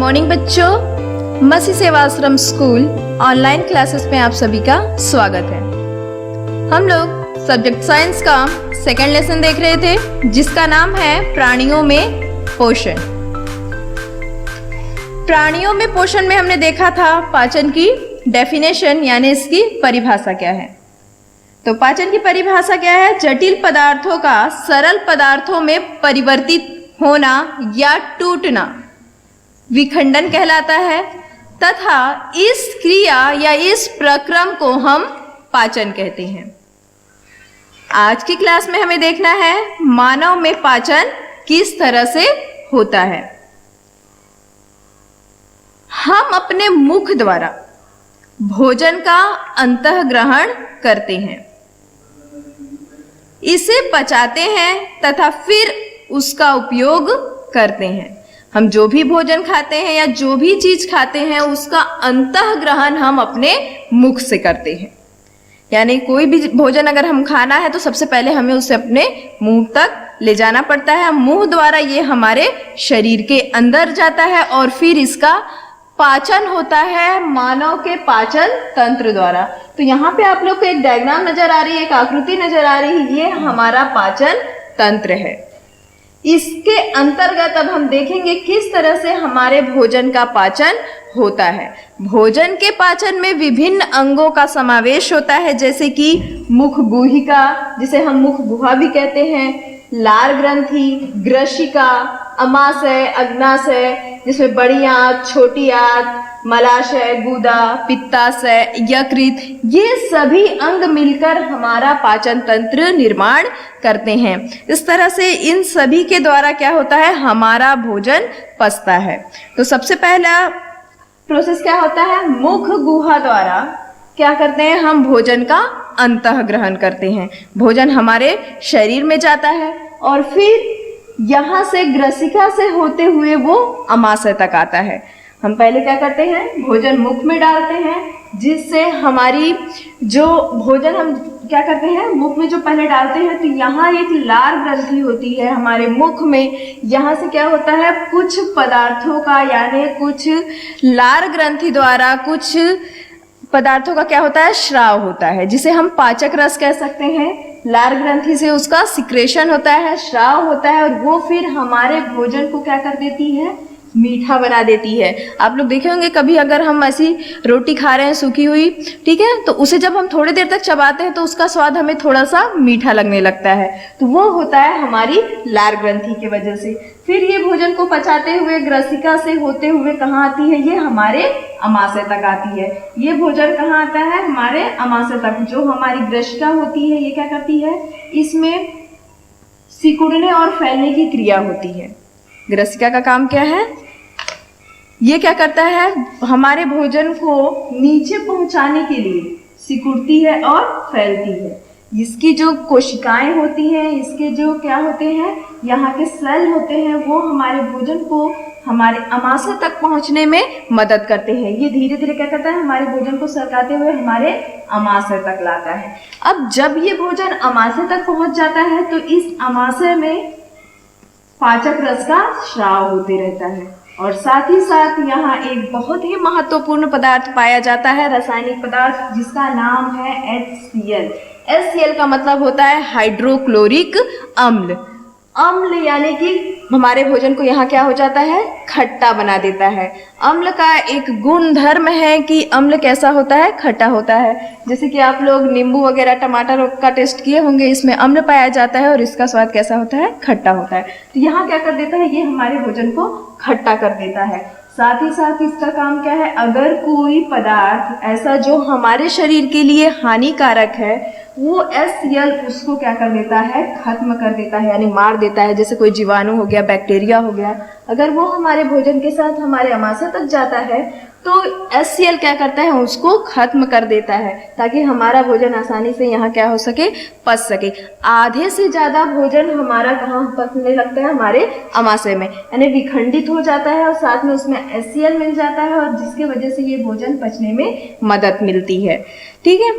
Morning बच्चों, मसी सेवा आश्रम स्कूल ऑनलाइन क्लासेस में आप सभी का स्वागत है। हम लोग सब्जेक्ट साइंस का सेकंड लेसन देख रहे थे जिसका नाम है प्राणियों में पोषण। प्राणियों में पोषण में हमने देखा था पाचन की डेफिनेशन यानी इसकी परिभाषा क्या है। तो पाचन की परिभाषा क्या है? जटिल पदार्थों का सरल पदार्थों में परिवर्तित होना या टूटना विखंडन कहलाता है तथा इस क्रिया या इस प्रक्रम को हम पाचन कहते हैं। आज की क्लास में हमें देखना है मानव में पाचन किस तरह से होता है। हम अपने मुख द्वारा भोजन का अंतःग्रहण करते हैं, इसे पचाते हैं तथा फिर उसका उपयोग करते हैं। हम जो भी भोजन खाते हैं या जो भी चीज खाते हैं उसका अंतःग्रहण हम अपने मुख से करते हैं। यानी कोई भी भोजन अगर हम खाना है तो सबसे पहले हमें उसे अपने मुंह तक ले जाना पड़ता है। मुंह द्वारा ये हमारे शरीर के अंदर जाता है और फिर इसका पाचन होता है मानव के पाचन तंत्र द्वारा। तो यहाँ पे आप लोग को एक डायग्राम नजर आ रही है, एक आकृति नजर आ रही है, ये हमारा पाचन तंत्र है। इसके अंतर्गत अब हम देखेंगे किस तरह से हमारे भोजन का पाचन होता है। भोजन के पाचन में विभिन्न अंगों का समावेश होता है, जैसे कि मुख गुहिका, जिसे हम मुख गुहा भी कहते हैं, लार ग्रंथि, ग्रशिका, अमाशय, अग्नाशय जिसमें बड़ी आंत, छोटी आंत, मलाशय, गुदा, पित्ताशय, यकृत, ये सभी अंग मिलकर हमारा पाचन तंत्र निर्माण करते हैं। इस तरह से इन सभी के द्वारा क्या होता है, हमारा भोजन पचता है। तो सबसे पहला प्रोसेस क्या होता है, मुख गुहा द्वारा क्या करते हैं, हम भोजन का अंतःग्रहण करते हैं। भोजन हमारे शरीर में जाता है और फिर यहाँ से ग्रसिका से होते हुए वो अमाशय तक आता है। हम पहले क्या करते हैं, भोजन मुख में डालते हैं, जिससे हमारी जो भोजन हम क्या करते हैं मुख में जो पहले डालते हैं तो यहाँ एक लार ग्रंथि होती है हमारे मुख में। यहाँ से क्या होता है, कुछ पदार्थों का यानी कुछ लार ग्रंथि द्वारा कुछ पदार्थों का क्या होता है, श्राव होता है, जिसे हम पाचक रस कह सकते हैं। लार ग्रंथि से उसका सिक्रेशन होता है, श्राव होता है और वो फिर हमारे भोजन को क्या कर देती है, मीठा बना देती है। आप लोग देखे होंगे कभी अगर हम ऐसी रोटी खा रहे हैं सूखी हुई, ठीक है, तो उसे जब हम थोड़ी देर तक चबाते हैं तो उसका स्वाद हमें थोड़ा सा मीठा लगने लगता है, तो वो होता है हमारी लार ग्रंथि की वजह से। फिर ये भोजन को पचाते हुए ग्रसिका से होते हुए कहाँ आती है, ये हमारे अमाशय तक आती है। ये भोजन कहाँ आता है, हमारे अमाशय तक। जो हमारी ग्रसिका होती है ये क्या करती है, इसमें सिकुड़ने और फैलने की क्रिया होती है। ग्रसिका का काम क्या है, ये क्या करता है, हमारे भोजन को नीचे पहुंचाने के लिए सिकुड़ती है और फैलती है। इसकी जो कोशिकाएं होती हैं, इसके जो क्या होते हैं, यहाँ के सेल होते हैं, वो हमारे भोजन को हमारे अमाशय तक पहुंचने में मदद करते हैं। ये धीरे धीरे क्या करता है, हमारे भोजन को सरकाते हुए हमारे अमाशय तक लाता है। अब जब ये भोजन अमाशय तक पहुंच जाता है तो इस अमाशय में पाचक रस का स्राव होते रहता है और साथ ही साथ यहाँ एक बहुत ही महत्वपूर्ण पदार्थ पाया जाता है, रासायनिक पदार्थ, जिसका नाम है HCl। HCl का मतलब होता है हाइड्रोक्लोरिक अम्ल। अम्ल यानी कि हमारे भोजन को यहाँ क्या हो जाता है, खट्टा बना देता है। अम्ल का एक गुण धर्म है कि अम्ल कैसा होता है, खट्टा होता है। जैसे कि आप लोग नींबू वगैरह टमाटर का टेस्ट किए होंगे, इसमें अम्ल पाया जाता है और इसका स्वाद कैसा होता है, खट्टा होता है। तो यहाँ क्या कर देता है, ये हमारे भोजन को खट्टा कर देता है। साथ ही साथ इसका काम क्या है, अगर कोई पदार्थ ऐसा जो हमारे शरीर के लिए हानिकारक है, वो HCl उसको क्या कर देता है, खत्म कर देता है, यानी मार देता है। जैसे कोई जीवाणु हो गया, बैक्टीरिया हो गया, अगर वो हमारे भोजन के साथ हमारे अमाशय तक जाता है तो HCl क्या करता है, उसको खत्म कर देता है, ताकि हमारा भोजन आसानी से यहाँ क्या हो सके, पच सके। आधे से ज्यादा भोजन हमारा कहाँ पचने लगता है, हमारे अमाशय में, यानी विखंडित हो जाता है और साथ में उसमें HCl मिल जाता है और जिसके वजह से ये भोजन पचने में मदद मिलती है। ठीक है,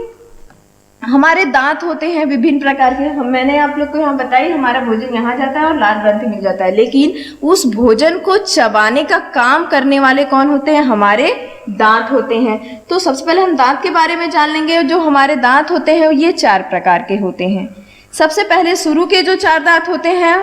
हमारे दांत होते हैं विभिन्न प्रकार के। मैंने आप लोग को यहाँ बताई, हमारा भोजन यहाँ जाता है और लाल ग्रंथि मिल जाता है, लेकिन उस भोजन को चबाने का काम करने वाले कौन होते हैं? हमारे दांत होते हैं। तो सबसे पहले हम दांत के बारे में जान लेंगे। जो हमारे दांत होते हैं ये 4 प्रकार के होते हैं। सबसे पहले शुरू के जो 4 दांत होते हैं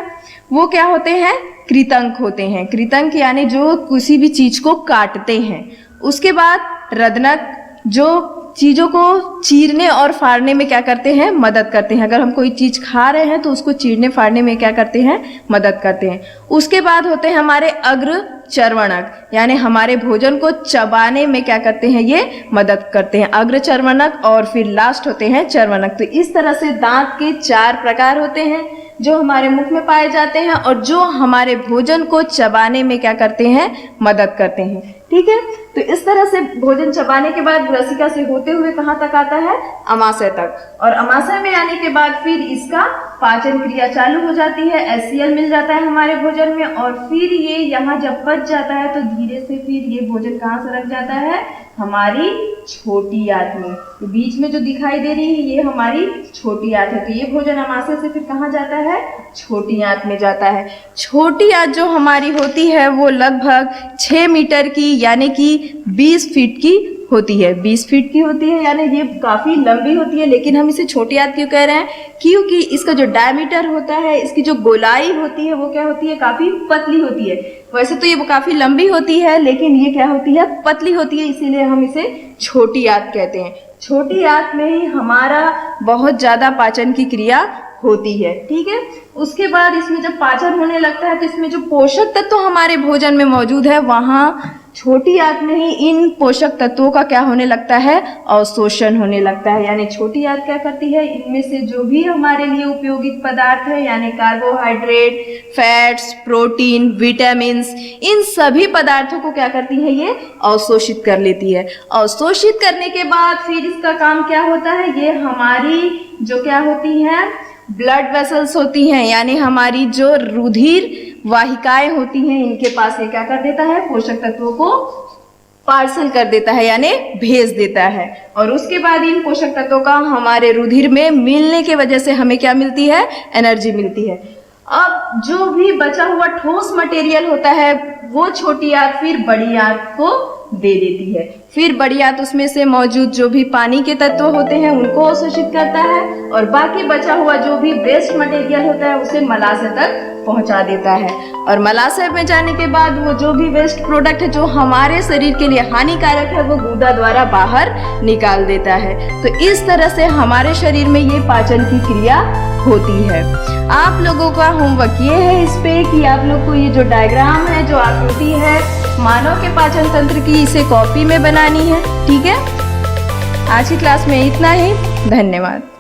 वो क्या होते हैं? कृतंक होते हैं। कृतंक यानी जो किसी भी चीज को काटते हैं। उसके बाद रदनक, जो चीजों को चीरने और फाड़ने में क्या करते हैं? मदद करते हैं। अगर हम कोई चीज खा रहे हैं तो उसको चीरने फाड़ने में क्या करते हैं? मदद करते हैं। उसके बाद होते हैं हमारे अग्र चर्वणक, यानी हमारे भोजन को चबाने में क्या करते हैं? ये मदद करते हैं, अग्र चर्वणक। और फिर लास्ट होते हैं चर्वणक। तो इस तरह से दांत के 4 प्रकार होते हैं जो हमारे मुख में पाए जाते हैं और जो हमारे भोजन को चबाने में क्या करते हैं? मदद करते हैं। ठीक है, तो इस तरह से भोजन चबाने के बाद ग्रसिका से होते हुए कहाँ तक आता है? अमाशय तक। और अमाशय में आने के बाद फिर इसका पाचन क्रिया चालू हो जाती है। HCl मिल जाता है हमारे भोजन में और फिर ये यहाँ जब पच जाता है तो धीरे से फिर ये भोजन कहाँ से रख जाता है? हमारी छोटी आंत में। तो बीच में जो दिखाई दे रही है ये हमारी छोटी आंत है। तो ये भोजन अमाशय से फिर कहाँ जाता है? छोटी आंत में जाता है। छोटी आंत जो हमारी होती है वो लगभग 6 मीटर की यानी कि 20 फीट की होती है। 20 फीट की होती है यानी ये काफी लंबी होती है, लेकिन हम इसे छोटी आंत क्यों कह रहे हैं? क्योंकि इसका जो डायमीटर होता है, इसकी जो गोलाई होती है वो क्या होती है? काफी पतली होती है। वैसे तो ये काफी लंबी होती है लेकिन ये क्या होती है? पतली होती है, इसीलिए हम इसे छोटी आंत कहते हैं। छोटी आंत में ही हमारा बहुत ज्यादा पाचन की क्रिया होती है। ठीक है, उसके बाद इसमें जब पाचन होने लगता है तो इसमें जो पोषक तत्व हमारे भोजन में मौजूद है वहाँ छोटी आंत में ही इन पोषक तत्वों का क्या होने लगता है? अवशोषण होने लगता है। यानी छोटी आंत क्या करती है? इनमें से जो भी हमारे लिए उपयोगित पदार्थ है यानी कार्बोहाइड्रेट, फैट्स, प्रोटीन, विटामिन, इन सभी पदार्थों को क्या करती है? ये अवशोषित कर लेती है। अवशोषित करने के बाद फिर इसका काम क्या होता है? ये हमारी जो क्या होती है? ब्लड वेसल्स होती हैं, यानी हमारी जो रुधिर वाहिकाएं होती हैं, इनके पास ये क्या कर देता है? पोषक तत्वों को पार्सल कर देता है यानी भेज देता है। और उसके बाद इन पोषक तत्वों का हमारे रुधिर में मिलने की वजह से हमें क्या मिलती है? एनर्जी मिलती है। अब जो भी बचा हुआ ठोस मटेरियल होता है वो छोटी आंत फिर बड़ी आंत को दे देती है। फिर बड़ी आंत उसमें से मौजूद जो भी पानी के तत्व होते हैं उनको अवशोषित करता है और बाकी बचा हुआ जो भी वेस्ट मटेरियल होता है उसे मलाशय तक पहुंचा देता है। और मलाशय में जाने के बाद वो जो भी वेस्ट प्रोडक्ट है जो हमारे शरीर के लिए हानिकारक है वो गुदा द्वारा बाहर निकाल देता है। तो इस तरह से हमारे शरीर में ये पाचन की क्रिया होती है। आप लोगों का होमवर्क ये है इस पे कि आप लोग को ये जो डायग्राम है, जो आकृति है मानव के पाचन तंत्र की, इसे कॉपी में बनानी है। ठीक है, आज की क्लास में इतना ही। धन्यवाद।